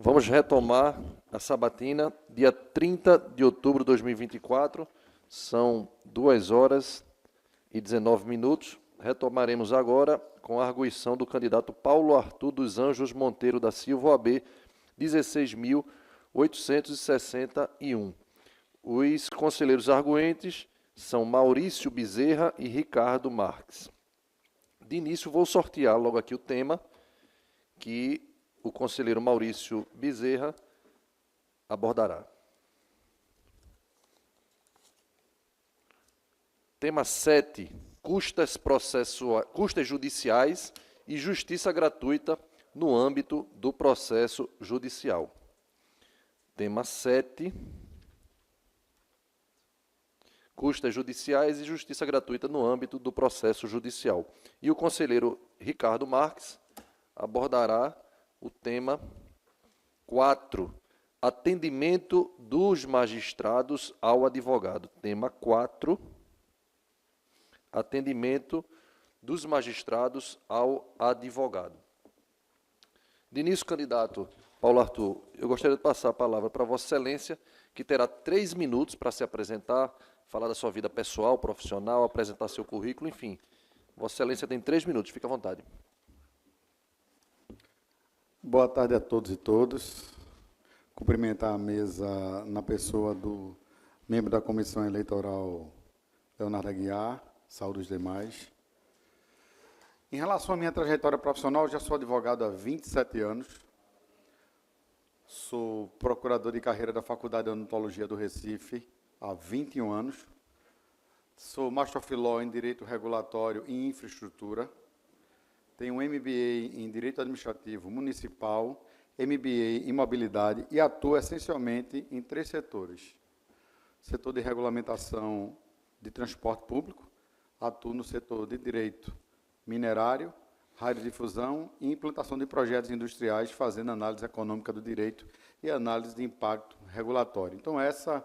Vamos retomar a sabatina, dia 30 de outubro de 2024, são 2 horas e 19 minutos. Retomaremos agora com a arguição do candidato Paulo Arthur dos Anjos Monteiro da Silva, OAB 16.861. Os conselheiros arguentes são Maurício Bezerra e Ricardo Marques. De início, vou sortear logo aqui o tema que o conselheiro Maurício Bezerra abordará. Tema 7, custas judiciais e justiça gratuita no âmbito do processo judicial. Tema 7, custas judiciais e justiça gratuita no âmbito do processo judicial. E o conselheiro Ricardo Marques abordará o tema 4, atendimento dos magistrados ao advogado. Tema 4, atendimento dos magistrados ao advogado. De início, candidato Paulo Arthur, eu gostaria de passar a palavra para Vossa Excelência, que terá 3 minutos para se apresentar, falar da sua vida pessoal, profissional, apresentar seu currículo, enfim. Vossa Excelência tem 3 minutos, fique à vontade. Boa tarde a todos e todas. Cumprimentar a mesa na pessoa do membro da Comissão Eleitoral, Leonardo Aguiar, saúde os demais. Em relação à minha trajetória profissional, já sou advogado há 27 anos. Sou procurador de carreira da Faculdade de Odontologia do Recife há 21 anos. Sou Master of Law em Direito Regulatório e Infraestrutura. Tenho um MBA em Direito Administrativo Municipal, MBA em Mobilidade e atuo essencialmente em 3 setores. Setor de regulamentação de transporte público, atuo no setor de Direito Minerário, radiodifusão e implantação de projetos industriais, fazendo análise econômica do direito e análise de impacto regulatório. Então, essa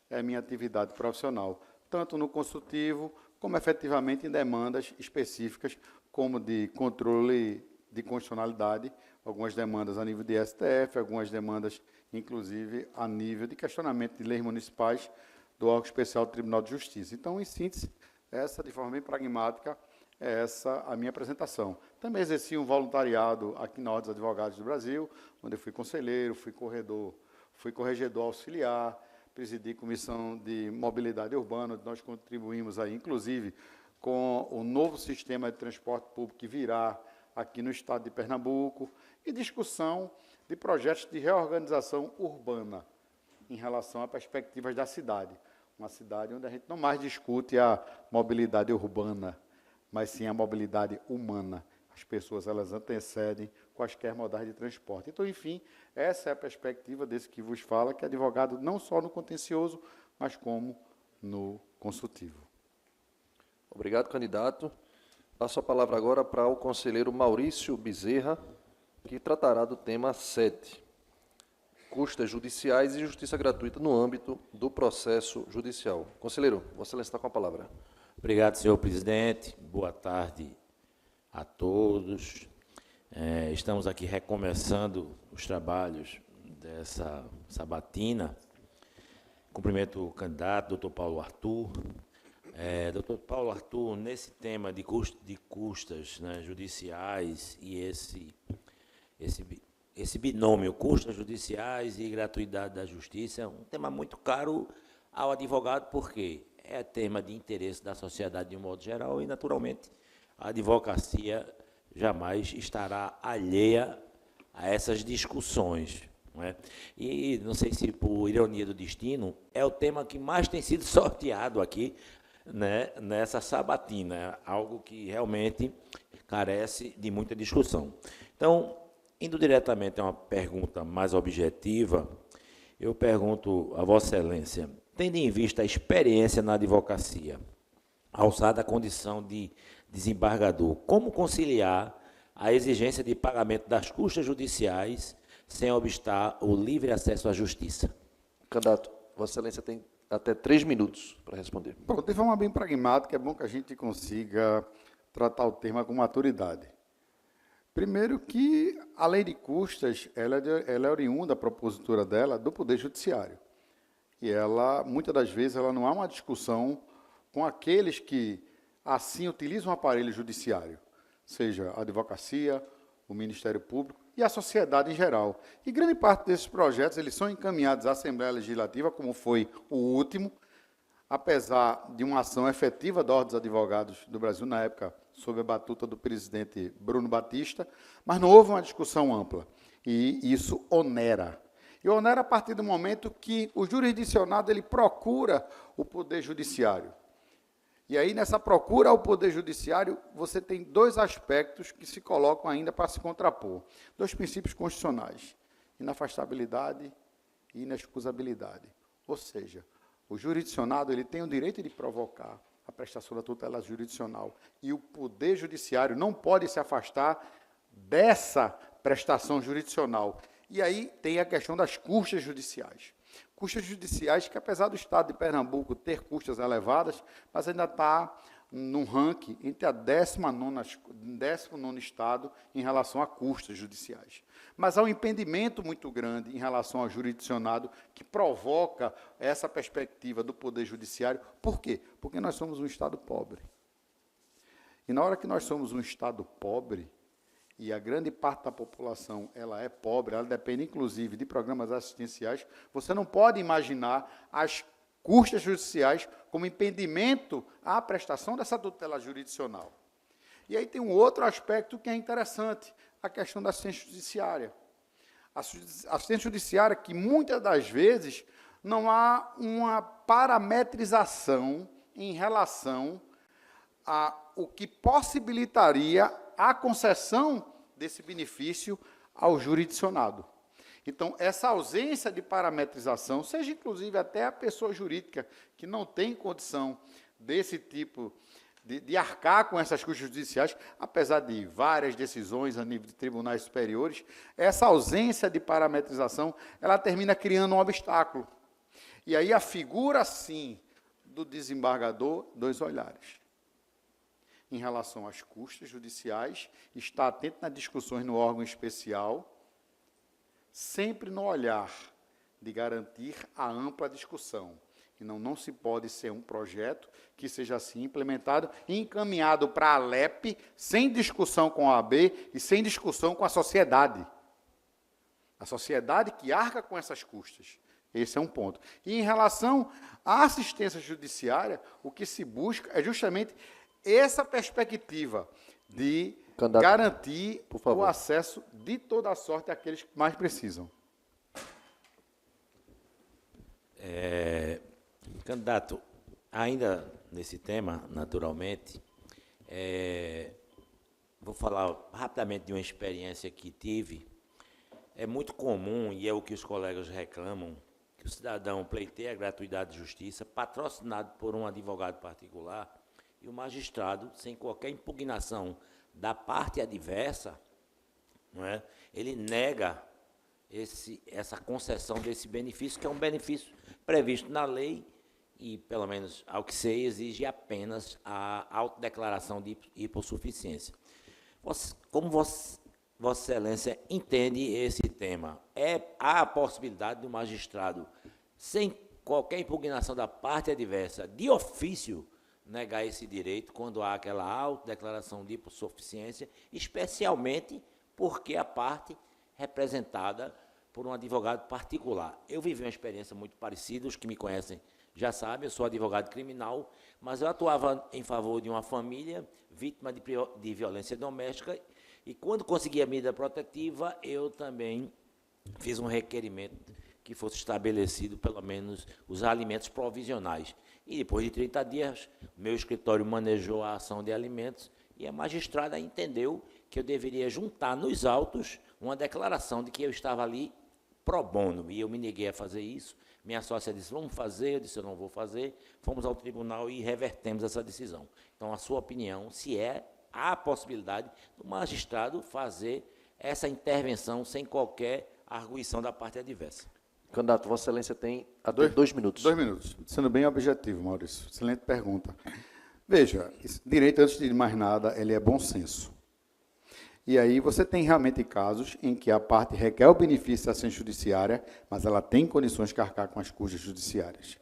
é a minha atividade profissional, tanto no consultivo, como efetivamente em demandas específicas, como de controle de constitucionalidade, algumas demandas a nível de STF, algumas demandas, inclusive, a nível de questionamento de leis municipais do órgão especial do Tribunal de Justiça. Então, em síntese, essa, de forma bem pragmática, é essa a minha apresentação. Também exerci um voluntariado aqui na Ordem dos Advogados do Brasil, onde eu fui conselheiro, fui corregedor auxiliar, presidi comissão de mobilidade urbana, onde nós contribuímos aí, inclusive, com o novo sistema de transporte público que virá aqui no estado de Pernambuco, e discussão de projetos de reorganização urbana em relação a perspectivas da cidade. Uma cidade onde a gente não mais discute a mobilidade urbana, mas sim a mobilidade humana. As pessoas, elas antecedem quaisquer modais de transporte. Então, enfim, essa é a perspectiva desse que vos fala, que é advogado não só no contencioso, mas como no consultivo. Obrigado, candidato. Passo a palavra agora para o conselheiro Maurício Bezerra, que tratará do tema 7, custas judiciais e justiça gratuita no âmbito do processo judicial. Conselheiro, Vossa Excelência está com a palavra. Obrigado, senhor presidente. Boa tarde a todos. Estamos aqui recomeçando os trabalhos dessa sabatina. Cumprimento o candidato, doutor Paulo Arthur. Doutor Paulo Arthur, nesse tema de custas, né, judiciais e esse binômio, custas judiciais e gratuidade da justiça, é um tema muito caro ao advogado, porque é tema de interesse da sociedade de um modo geral e, naturalmente, a advocacia jamais estará alheia a essas discussões. Não é? E não sei se, por ironia do destino, é o tema que mais tem sido sorteado aqui, né, nessa sabatina, algo que realmente carece de muita discussão. Então, indo diretamente a uma pergunta mais objetiva, eu pergunto a Vossa Excelência, tendo em vista a experiência na advocacia, alçada a condição de desembargador, como conciliar a exigência de pagamento das custas judiciais sem obstar o livre acesso à justiça? Candidato, Vossa Excelência tem até 3 minutos para responder. Pronto, de forma bem pragmática, é bom que a gente consiga tratar o tema com maturidade. Primeiro que a lei de custas, ela é oriunda, a propositura dela, do Poder Judiciário. E ela, muitas das vezes, ela não há uma discussão com aqueles que, assim, utilizam o aparelho judiciário, seja a advocacia, o Ministério Público e a sociedade em geral. E grande parte desses projetos, eles são encaminhados à Assembleia Legislativa, como foi o último, apesar de uma ação efetiva da Ordem dos Advogados do Brasil, na época, sob a batuta do presidente Bruno Batista, mas não houve uma discussão ampla. E isso onera. E onera a partir do momento que o jurisdicionado ele procura o Poder Judiciário. E aí, nessa procura ao Poder Judiciário, você tem dois aspectos que se colocam ainda para se contrapor. Dois princípios constitucionais, inafastabilidade e inexcusabilidade. Ou seja, o jurisdicionado ele tem o direito de provocar a prestação da tutela jurisdicional e o Poder Judiciário não pode se afastar dessa prestação jurisdicional. E aí tem a questão das custas judiciais. Custas judiciais que, apesar do Estado de Pernambuco ter custas elevadas, mas ainda está num ranking entre a 19º estado em relação a custas judiciais. Mas há um impedimento muito grande em relação ao jurisdicionado que provoca essa perspectiva do Poder Judiciário. Por quê? Porque nós somos um Estado pobre. E na hora que nós somos um Estado pobre, e a grande parte da população ela é pobre, ela depende, inclusive, de programas assistenciais, você não pode imaginar as custas judiciais como impedimento à prestação dessa tutela jurisdicional. E aí tem um outro aspecto que é interessante, a questão da assistência judiciária. A assistência judiciária que, muitas das vezes, não há uma parametrização em relação a o que possibilitaria a concessão desse benefício ao jurisdicionado. Então, essa ausência de parametrização, seja inclusive até a pessoa jurídica que não tem condição desse tipo de arcar com essas custas judiciais, apesar de várias decisões a nível de tribunais superiores, essa ausência de parametrização, ela termina criando um obstáculo. E aí a figura, sim, do desembargador, dois olhares. Em relação às custas judiciais, está atento nas discussões no órgão especial, sempre no olhar de garantir a ampla discussão. E não se pode ser um projeto que seja assim implementado e encaminhado para a Alep, sem discussão com a AB e sem discussão com a sociedade. A sociedade que arca com essas custas. Esse é um ponto. E em relação à assistência judiciária, o que se busca é justamente essa perspectiva de Candidato, garantir o acesso de toda a sorte àqueles que mais precisam. Candidato, ainda nesse tema, naturalmente, vou falar rapidamente de uma experiência que tive. É muito comum, e é o que os colegas reclamam, que o cidadão pleiteie a gratuidade de justiça, patrocinado por um advogado particular, e o magistrado, sem qualquer impugnação da parte adversa, não é, ele nega essa concessão desse benefício, que é um benefício previsto na lei, e, pelo menos, ao que sei, exige apenas a autodeclaração de hipossuficiência. Como Vossa Excelência entende esse tema? Há a possibilidade do magistrado, sem qualquer impugnação da parte adversa, de ofício, negar esse direito quando há aquela autodeclaração de hipossuficiência, especialmente porque a parte representada por um advogado particular. Eu vivi uma experiência muito parecida, os que me conhecem já sabem, eu sou advogado criminal, mas eu atuava em favor de uma família vítima de violência doméstica e quando consegui a medida protetiva, eu também fiz um requerimento que fosse estabelecido, pelo menos, os alimentos provisionais. E depois de 30 dias, meu escritório manejou a ação de alimentos e a magistrada entendeu que eu deveria juntar nos autos uma declaração de que eu estava ali pro bono. E eu me neguei a fazer isso. Minha sócia disse, vamos fazer. Eu disse, eu não vou fazer. Fomos ao tribunal e revertemos essa decisão. Então, a sua opinião, se há a possibilidade do magistrado fazer essa intervenção sem qualquer arguição da parte adversa. Candidato, Vossa Excelência tem até 2 minutos. 2 minutos. Sendo bem objetivo, Maurício. Excelente pergunta. Veja, esse direito, antes de mais nada, ele é bom senso. E aí você tem realmente casos em que a parte requer o benefício da assistência judiciária, mas ela tem condições de arcar com as custas judiciárias.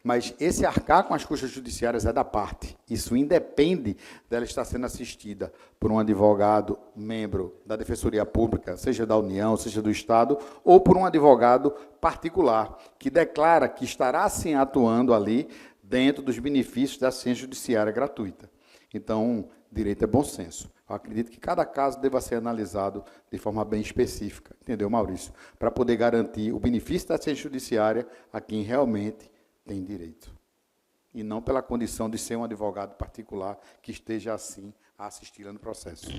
Mas esse arcar com as custas judiciárias é da parte. Isso independe dela estar sendo assistida por um advogado membro da Defensoria Pública, seja da União, seja do Estado, ou por um advogado particular, que declara que estará, sim, atuando ali dentro dos benefícios da assistência judiciária gratuita. Então, direito é bom senso. Eu acredito que cada caso deva ser analisado de forma bem específica, entendeu, Maurício? Para poder garantir o benefício da assistência judiciária a quem realmente tem direito. E não pela condição de ser um advogado particular que esteja, assim, a assistir no processo.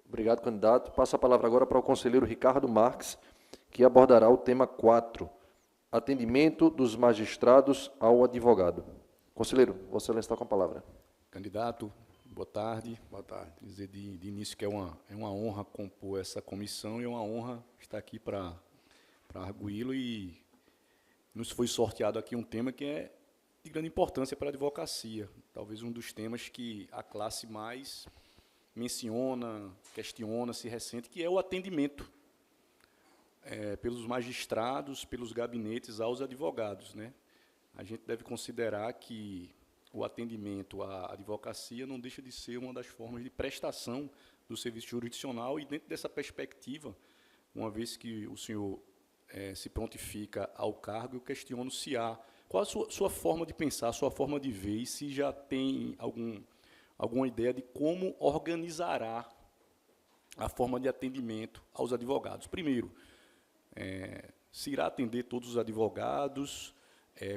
Obrigado, candidato. Passo a palavra agora para o conselheiro Ricardo Marques, que abordará o tema 4, atendimento dos magistrados ao advogado. Conselheiro, Vossa Excelência está com a palavra. Candidato, boa tarde. Boa tarde. Dizer de início que é uma honra compor essa comissão e é uma honra estar aqui para arguí-lo, e nos foi sorteado aqui um tema que é de grande importância para a advocacia, talvez um dos temas que a classe mais menciona, questiona, se ressente, que é o atendimento pelos magistrados, pelos gabinetes aos advogados, né? A gente deve considerar que o atendimento à advocacia não deixa de ser uma das formas de prestação do serviço jurisdicional, e dentro dessa perspectiva, uma vez que o senhor se prontifica ao cargo, eu questiono se há, qual a sua forma de pensar, a sua forma de ver, e se já tem alguma ideia de como organizará a forma de atendimento aos advogados. Primeiro, se irá atender todos os advogados,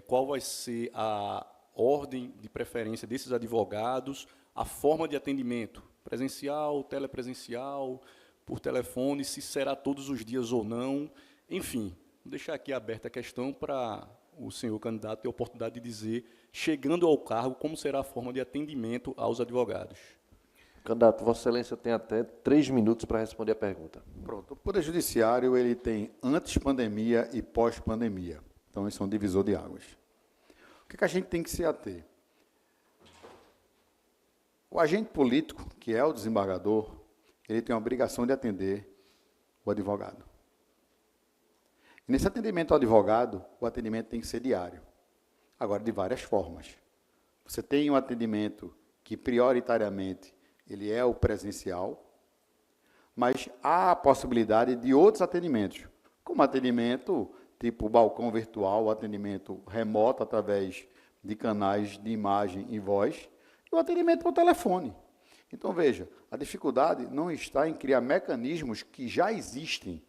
qual vai ser a ordem de preferência desses advogados, a forma de atendimento, presencial, telepresencial, por telefone, se será todos os dias ou não. Enfim, vou deixar aqui aberta a questão para o senhor candidato ter a oportunidade de dizer, chegando ao cargo, como será a forma de atendimento aos advogados. Candidato, Vossa Excelência tem até 3 minutos para responder a pergunta. Pronto. O Poder Judiciário ele tem antes pandemia e pós-pandemia. Então, isso é um divisor de águas. O que a gente tem que se ater? O agente político, que é o desembargador, ele tem a obrigação de atender o advogado. E nesse atendimento ao advogado, o atendimento tem que ser diário. Agora, de várias formas. Você tem um atendimento que, prioritariamente, ele é o presencial, mas há a possibilidade de outros atendimentos, como atendimento tipo balcão virtual, atendimento remoto através de canais de imagem e voz, e o atendimento por telefone. Então, veja, a dificuldade não está em criar mecanismos que já existem.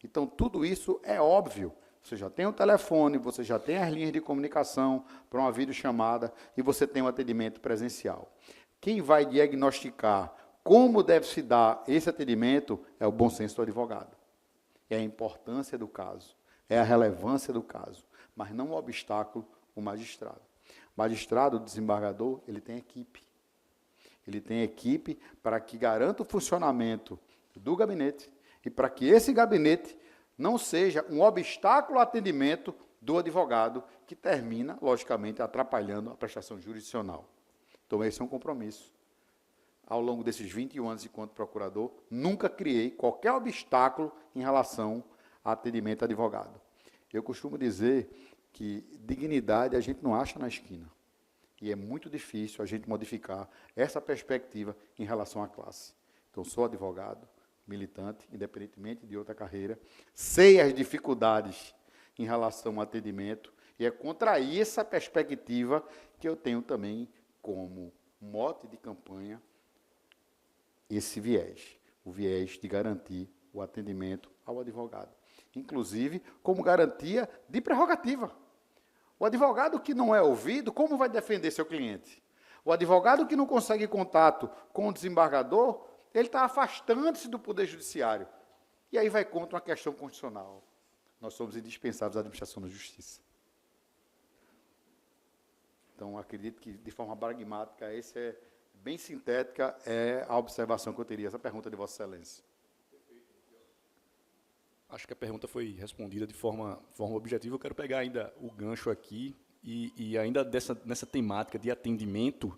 Então, tudo isso é óbvio. Você já tem o telefone, você já tem as linhas de comunicação para uma videochamada e você tem um atendimento presencial. Quem vai diagnosticar como deve se dar esse atendimento é o bom senso do advogado. É a importância do caso, é a relevância do caso, mas não o obstáculo, o magistrado. O magistrado, o desembargador, ele tem equipe. Ele tem equipe para que garanta o funcionamento do gabinete e para que esse gabinete não seja um obstáculo ao atendimento do advogado, que termina, logicamente, atrapalhando a prestação jurisdicional. Então, esse é um compromisso. Ao longo desses 21 anos enquanto procurador, nunca criei qualquer obstáculo em relação a atendimento a advogado. Eu costumo dizer que dignidade a gente não acha na esquina. E é muito difícil a gente modificar essa perspectiva em relação à classe. Então, sou advogado, militante, independentemente de outra carreira, sei as dificuldades em relação ao atendimento, e é contra essa perspectiva que eu tenho também como mote de campanha esse viés, o viés de garantir o atendimento ao advogado, inclusive como garantia de prerrogativa. O advogado que não é ouvido, como vai defender seu cliente? O advogado que não consegue contato com o desembargador, ele está afastando-se do Poder Judiciário. E aí vai contra uma questão constitucional. Nós somos indispensáveis à administração da justiça. Então, acredito que, de forma pragmática, essa é bem sintética, é a observação que eu teria, essa pergunta de Vossa Excelência. Acho que a pergunta foi respondida de forma objetiva. Eu quero pegar ainda o gancho aqui e ainda nessa temática de atendimento,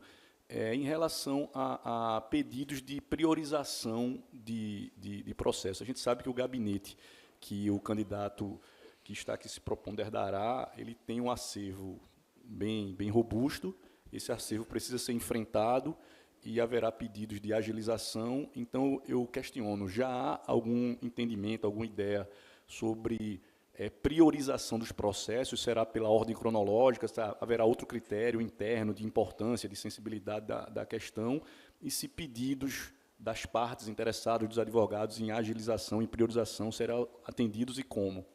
em relação a pedidos de priorização de processo. A gente sabe que o gabinete que o candidato que está aqui se propondo herdará, ele tem um acervo bem robusto. Esse acervo precisa ser enfrentado e haverá pedidos de agilização. Então, eu questiono, já há algum entendimento, alguma ideia sobre priorização dos processos? Será pela ordem cronológica? Haverá outro critério interno de importância, de sensibilidade da questão? E se pedidos das partes interessadas, dos advogados, em agilização e priorização serão atendidos e como?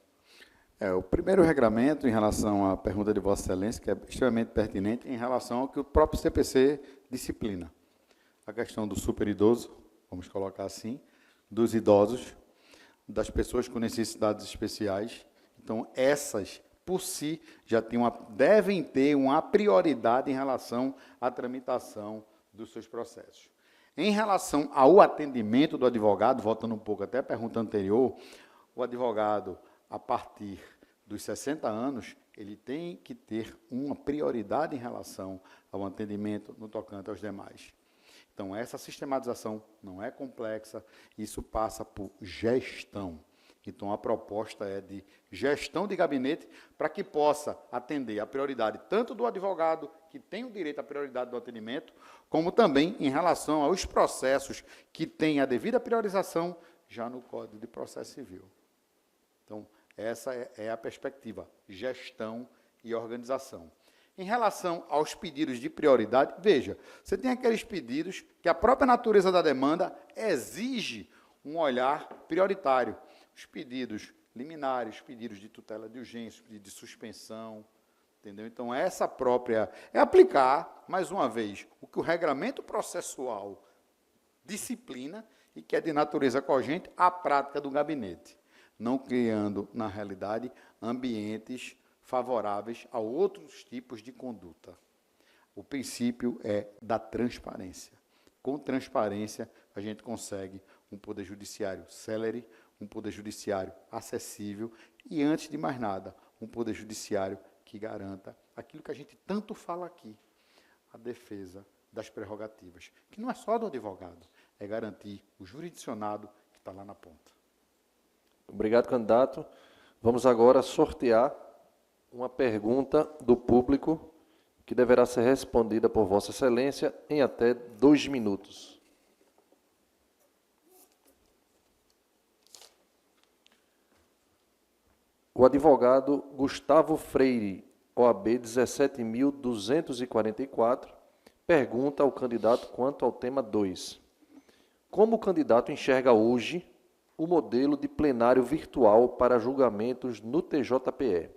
O primeiro regramento, em relação à pergunta de Vossa Excelência, que é extremamente pertinente, em relação ao que o próprio CPC disciplina. A questão do superidoso, vamos colocar assim, dos idosos, das pessoas com necessidades especiais. Então, essas, por si, devem ter uma prioridade em relação à tramitação dos seus processos. Em relação ao atendimento do advogado, voltando um pouco até a pergunta anterior, o advogado, a partir dos 60 anos, ele tem que ter uma prioridade em relação ao atendimento no tocante aos demais. Então, essa sistematização não é complexa, isso passa por gestão. Então, a proposta é de gestão de gabinete para que possa atender a prioridade tanto do advogado, que tem o direito à prioridade do atendimento, como também em relação aos processos que têm a devida priorização já no Código de Processo Civil. Então, essa é a perspectiva, gestão e organização. Em relação aos pedidos de prioridade, veja, você tem aqueles pedidos que a própria natureza da demanda exige um olhar prioritário. Os pedidos liminares, pedidos de tutela de urgência, pedido de suspensão, entendeu? Então, essa própria é aplicar, mais uma vez, o que o regramento processual disciplina e que é de natureza cogente à prática do gabinete, não criando, na realidade, ambientes favoráveis a outros tipos de conduta. O princípio é da transparência. Com transparência, a gente consegue um poder judiciário célere, um poder judiciário acessível e, antes de mais nada, um poder judiciário que garanta aquilo que a gente tanto fala aqui, a defesa das prerrogativas, que não é só do advogado, é garantir o jurisdicionado que está lá na ponta. Obrigado, candidato. Vamos agora sortear uma pergunta do público que deverá ser respondida por Vossa Excelência em até 2 minutos. O advogado Gustavo Freire, OAB 17.244, pergunta ao candidato quanto ao tema 2. Como o candidato enxerga hoje o modelo de plenário virtual para julgamentos no TJPE,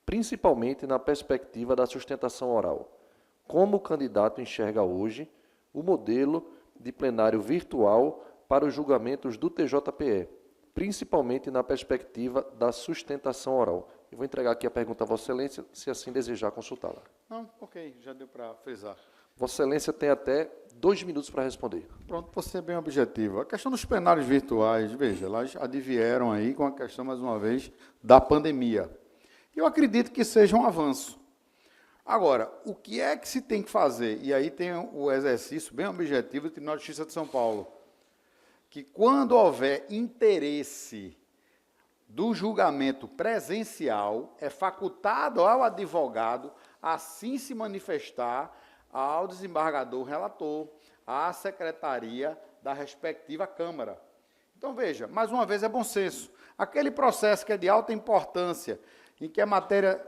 principalmente na perspectiva da sustentação oral? Como o candidato enxerga hoje o modelo de plenário virtual para os julgamentos do TJPE, principalmente na perspectiva da sustentação oral? Eu vou entregar aqui a pergunta a Vossa Excelência, se assim desejar consultá-la. Não, ok, já deu para frisar. Vossa Excelência tem até 2 minutos para responder. Pronto, vou ser bem objetivo. A questão dos plenários virtuais, veja, elas advieram aí com a questão, mais uma vez, da pandemia. Eu acredito que seja um avanço. Agora, o que é que se tem que fazer? E aí tem o exercício bem objetivo do Tribunal de Justiça de São Paulo, que quando houver interesse do julgamento presencial, é facultado ao advogado assim se manifestar ao desembargador relator, à secretaria da respectiva Câmara. Então, veja, mais uma vez é bom senso. Aquele processo que é de alta importância, em que a matéria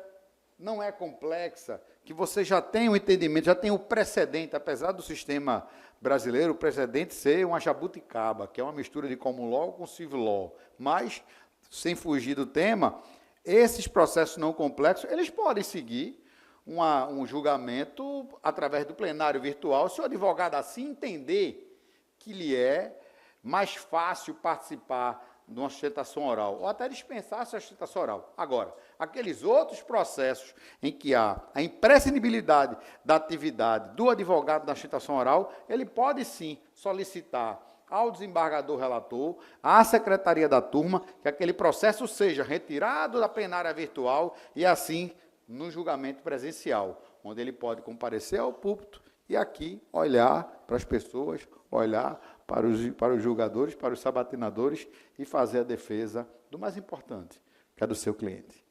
não é complexa, que você já tem o entendimento, já tem o precedente, apesar do sistema brasileiro, o precedente ser uma jabuticaba, que é uma mistura de common law com civil law. Mas, sem fugir do tema, esses processos não complexos, eles podem seguir um julgamento através do plenário virtual, se o advogado assim entender que lhe é mais fácil participar de uma sustentação oral, ou até dispensar essa sustentação oral. Agora, aqueles outros processos em que há a imprescindibilidade da atividade do advogado na sustentação oral, ele pode sim solicitar ao desembargador relator, à secretaria da turma, que aquele processo seja retirado da plenária virtual e assim no julgamento presencial, onde ele pode comparecer ao púlpito E aqui, olhar para as pessoas, olhar para os julgadores, para os sabatinadores e fazer a defesa do mais importante, que é do seu cliente.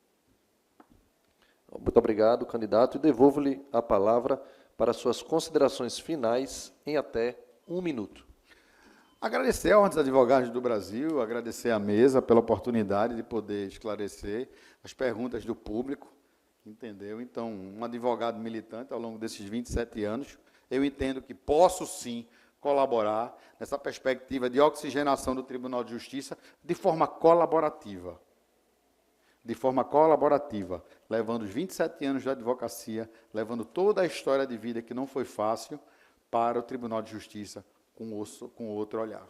Muito obrigado, candidato, e devolvo-lhe a palavra para suas considerações finais em até 1 minuto. Agradecer a Ordem dos Advogados do Brasil, agradecer à mesa pela oportunidade de poder esclarecer as perguntas do público, entendeu? Então, um advogado militante ao longo desses 27 anos, eu entendo que posso sim colaborar nessa perspectiva de oxigenação do Tribunal de Justiça de forma colaborativa. De forma colaborativa, levando os 27 anos de advocacia, levando toda a história de vida que não foi fácil para o Tribunal de Justiça com outro olhar.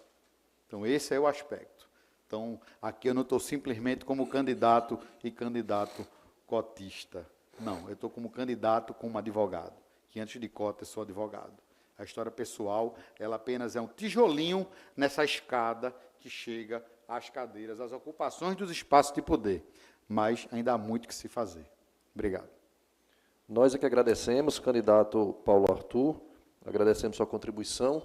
Então, esse é o aspecto. Então, aqui eu não estou simplesmente como candidato e candidato cotista. Não, eu estou como candidato, como advogado, que antes de cota eu sou advogado. A história pessoal, ela apenas é um tijolinho nessa escada que chega às cadeiras, às ocupações dos espaços de poder. Mas ainda há muito que se fazer. Obrigado. Nós é que agradecemos, candidato Paulo Arthur, agradecemos sua contribuição.